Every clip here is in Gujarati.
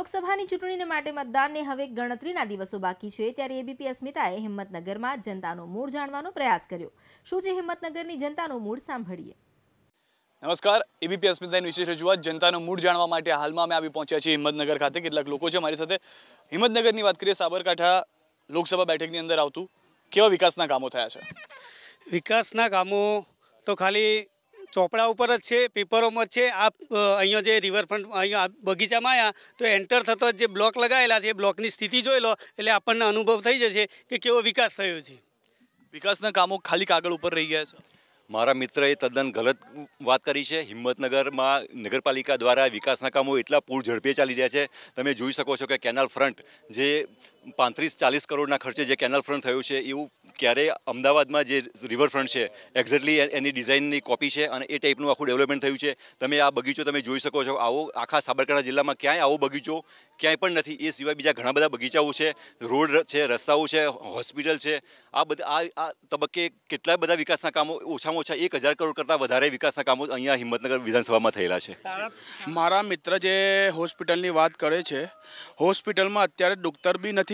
લોકસભાની ચૂંટણીને માટે મતદાનને હવે ગણતરીના દિવસો બાકી છે ત્યારે એબીપી અસ્મિતાએ હિંમતનગરમાં જનતાનો મૂડ જાણવાનો પ્રયાસ કર્યો। શું છે હિંમતનગરની જનતાનો મૂડ સાંભળીએ। નમસ્કાર, એબીપી અસ્મિતાની વિશેષ રજૂઆત જનતાનો મૂડ જાણવા માટે હાલમાં અમે આવી પહોંચ્યા છીએ હિંમતનગર ખાતે। કેટલાક લોકો છે મારી સાથે। હિંમતનગરની વાત કરીએ, સાબરકાંઠા લોકસભા બેઠકની અંદર આવતું કેવા વિકાસના કામો થયા છે? વિકાસના કામો તો ખાલી ચોપડા ઉપર જ છે, પેપરોમાં જ છે। આપ અહીંયા જે રિવરફ્રન્ટ અહીંયા બગીચામાં આવ્યા તો એન્ટર થતો જે બ્લોક લગાવેલા છે એ બ્લોકની સ્થિતિ જોઈ લો એટલે આપણને અનુભવ થઈ જશે કે કેવો વિકાસ થયો છે। વિકાસના કામો ખાલી કાગળ ઉપર રહી ગયા છે? મારા મિત્રએ તદ્દન ગલત વાત કરી છે। હિંમતનગરમાં નગરપાલિકા દ્વારા વિકાસના કામો એટલા પૂર ઝડપે ચાલી રહ્યા છે। તમે જોઈ શકો છો કે કેનાલ ફ્રન્ટ જે 35-40 કરોડના ખર્ચે જે કેનાલ ફ્રન્ટ થયું છે એવું ક્યારેય અમદાવાદમાં જે રિવરફ્રન્ટ છે એક્ઝેક્ટલી એની ડિઝાઇનની કોપી છે અને એ ટાઈપનું આખું ડેવલપમેન્ટ થયું છે। તમે આ બગીચો તમે જોઈ શકો છો, આવો આખા સાબરકાંઠા જિલ્લામાં ક્યાંય આવો બગીચો ક્યાંય પણ નથી। એ સિવાય બીજા ઘણા બધા બગીચાઓ છે, રોડ છે, રસ્તાઓ છે, હોસ્પિટલ છે। આ બધા આ તબક્કે કેટલા બધા વિકાસના કામો ઓછામાં ઓછા 1000 કરોડ કરતાં વધારે વિકાસના કામો અહીંયા હિંમતનગર વિધાનસભામાં થયેલા છે। મારા મિત્ર જે હોસ્પિટલની વાત કરે છે, હોસ્પિટલમાં અત્યારે ડૉક્ટર બી નથી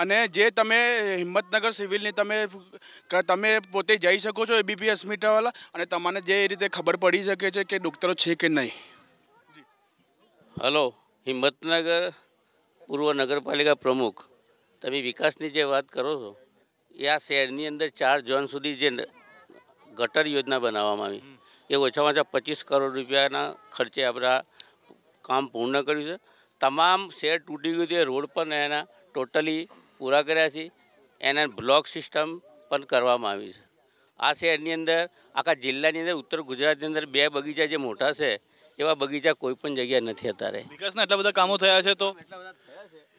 અને જે તમે હિંમતનગર સિવિલની તમે પોતે જઈ શકો છો એબીપી અસ્મિતાવાળા અને તમને જે રીતે ખબર પડી શકે છે કે ડૉક્ટરો છે કે નહીં। હલો, હિંમતનગર પૂર્વ નગરપાલિકા પ્રમુખ, તમે વિકાસની જે વાત કરો છો એ આ શહેરની અંદર 4 ઝોન સુધી જે ગટર યોજના બનાવવામાં આવી એ ઓછામાં ઓછા 25 કરોડ રૂપિયાના ખર્ચે આપણે કામ પૂર્ણ કર્યું છે। તમામ શહેર તૂટી ગયું છે, રોડ પણ એના ટોટલી પૂરા કર્યા છે, એના બ્લોક સિસ્ટમ પણ કરવામાં આવી છે। આ શહેરની અંદર આખા જિલ્લાની અંદર ઉત્તર ગુજરાતની અંદર 2 બગીચા જે મોટા છે એવા બગીચા કોઈ પણ જગ્યાએ નથી અત્યારે। વિકાસના એટલા બધા કામો થયા છે તો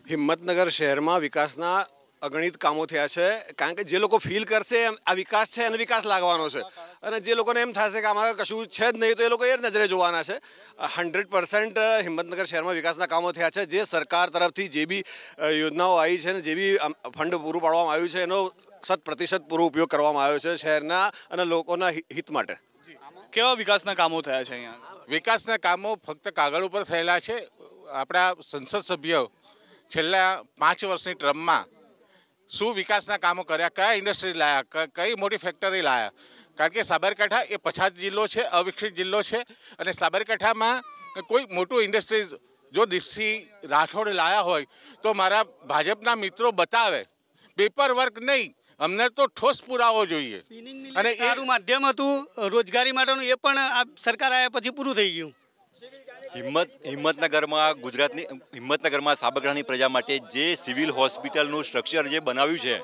હિંમતનગર શહેરમાં વિકાસના અગણિત કામો થયા છે, કારણ કે જે લોકો ફીલ કરશે આ વિકાસ છે અને વિકાસ લાગવાનો છે અને જે લોકોને એમ થશે કે આમાં કશું છે જ નહીં તો એ લોકો એ નજરે જોવાના છે। 100% હિંમતનગર શહેરમાં વિકાસના કામો થયા છે। જે સરકાર તરફથી જે બી યોજનાઓ આવી છે અને જે બી ફંડ પૂરું પાડવામાં આવ્યું છે એનો 100% પૂરો ઉપયોગ કરવામાં આવ્યો છે શહેરના અને લોકોના હિત માટે। કેવા વિકાસના કામો થયા છે અહીંયા? વિકાસના કામો ફક્ત કાગળ ઉપર થયેલા છે। આપણા સંસદ સભ્યો છેલ્લા 5 વર્ષની ટર્મમાં શું વિકાસના કામો કર્યા, કયા ઇન્ડસ્ટ્રી લાયા, કઈ મોટી ફેક્ટરી લાયા? કારણ કે સાબરકાંઠા એ પછાત જિલ્લો છે, અવિકસિત જિલ્લો છે અને સાબરકાંઠામાં કોઈ મોટું ઇન્ડસ્ટ્રીઝ જો દીપસિંહ રાઠોડ લાયા હોય તો મારા ભાજપના મિત્રો બતાવે, પેપર વર્ક નહીં, અમને તો ઠોસ પુરાવો જોઈએ। અને એનું માધ્યમ હતું રોજગારી માટેનું, એ પણ આ સરકાર આવ્યા પછી પૂરું થઈ ગયું। હિંમતનગરમાં સાબરકાંઠાની પ્રજા માટે જે સિવિલ હોસ્પિટલનું સ્ટ્રક્ચર જે બનાવ્યું છે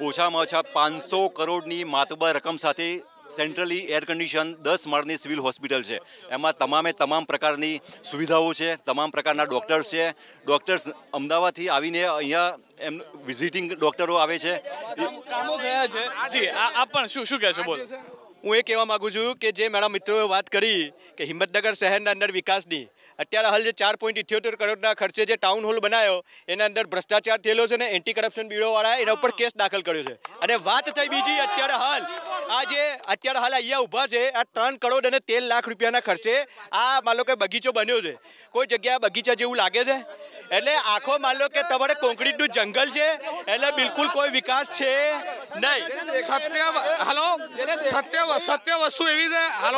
ઓછામાં ઓછા 500 કરોડની માતબર રકમ સાથે સેન્ટ્રલી એર કન્ડિશન 10 માળની સિવિલ હોસ્પિટલ છે। એમાં તમામ પ્રકારની સુવિધાઓ છે, તમામ પ્રકારના ડૉક્ટર્સ છે। ડૉક્ટર્સ અમદાવાદથી આવીને અહીંયા એમ વિઝિટિંગ ડૉક્ટરો આવે છે। કામો થયા છે જી, આપ પણ શું કહેશો? બોલ। હું એ કહેવા માગું છું કે જે મારા મિત્રોએ વાત કરી કે હિંમતનગર શહેરના અંદર વિકાસની, અત્યારે હાલ જે 4.78 કરોડના ખર્ચે જે ટાઉન હોલ બનાવ્યો એના અંદર ભ્રષ્ટાચાર થયેલો છે ને એન્ટી કરપ્શન બ્યુરોવાળાએ એના ઉપર કેસ દાખલ કર્યો છે। અને વાત થઈ બીજી, અત્યારે હાલ અહીંયા ઊભા છે આ 3 કરોડ અને 13 લાખ રૂપિયાના ખર્ચે આ માનો કે બગીચો બન્યો છે। કોઈ જગ્યાએ બગીચા જેવું લાગે છે? એટલે આખો માનો કે તમારે કોન્ક્રીટનું જંગલ છે, એટલે બિલકુલ કોઈ વિકાસ છે નહીં। સત્ય વસ્તુ એવી છે, આ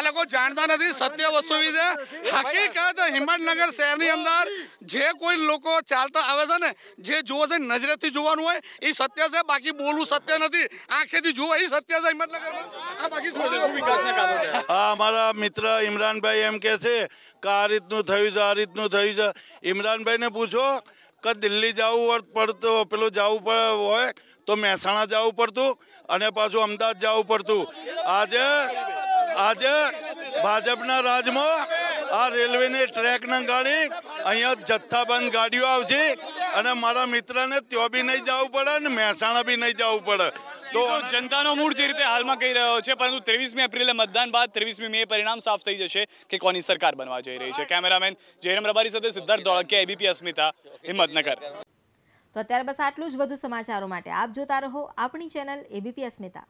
લોકો જાણતા નથી સત્ય વસ્તુ એવી છે। હકીકત હિંમતનગર શહેરની અંદર જે કોઈ લોકો ચાલતા આવે છે ને, જે જુઓ છે નજરેથી જોવાનું હોય એ સત્ય છે, બાકી બોલવું સત્ય નથી। આંખેથી જુઓ એ સત્ય છે હિંમતનગરમાં, આ બાકી શું વિકાસના કામો છે? અમારા મિત્ર ઇમરાનભાઈ એમ કહે છે કે આ રીતનું થયું છે, આ રીતનું થયું છે। ઇમરાનભાઈને પૂછો કે દિલ્હી જવું પડતું, પેલું જવું હોય તો મહેસાણા જવું પડતું અને પાછું અમદાવાદ જવું પડતું। આજે ભાજપના રાજમાં આ રેલવેની ટ્રેકના ગાડી અહીંયા જથ્થાબંધ ગાડીઓ આવશે અને મારા મિત્રને ત્યાં બી નહીં જવું પડે અને મહેસાણા બી નહીં જવું પડે। તો જનતાનો મૂડ જે રીતે હાલમાં કહી રહ્યો છે, પરંતુ 23મી એપ્રિલે મતદાન બાદ 23મી મે પરિણામ સાફ થઈ જશે કે કોની સરકાર બનવા જઈ રહી છે। કેમેરામેન જયરામ રબારી સાથે સિદ્ધાર્થ ધોળકિયા, એબીપી અસ્મિતા, હિંમતનગર। તો અત્યારે બસ આટલું જ। વધુ સમાચારો માટે આપ જોતા રહો આપણી ચેનલ એબીપી અસ્મિતા।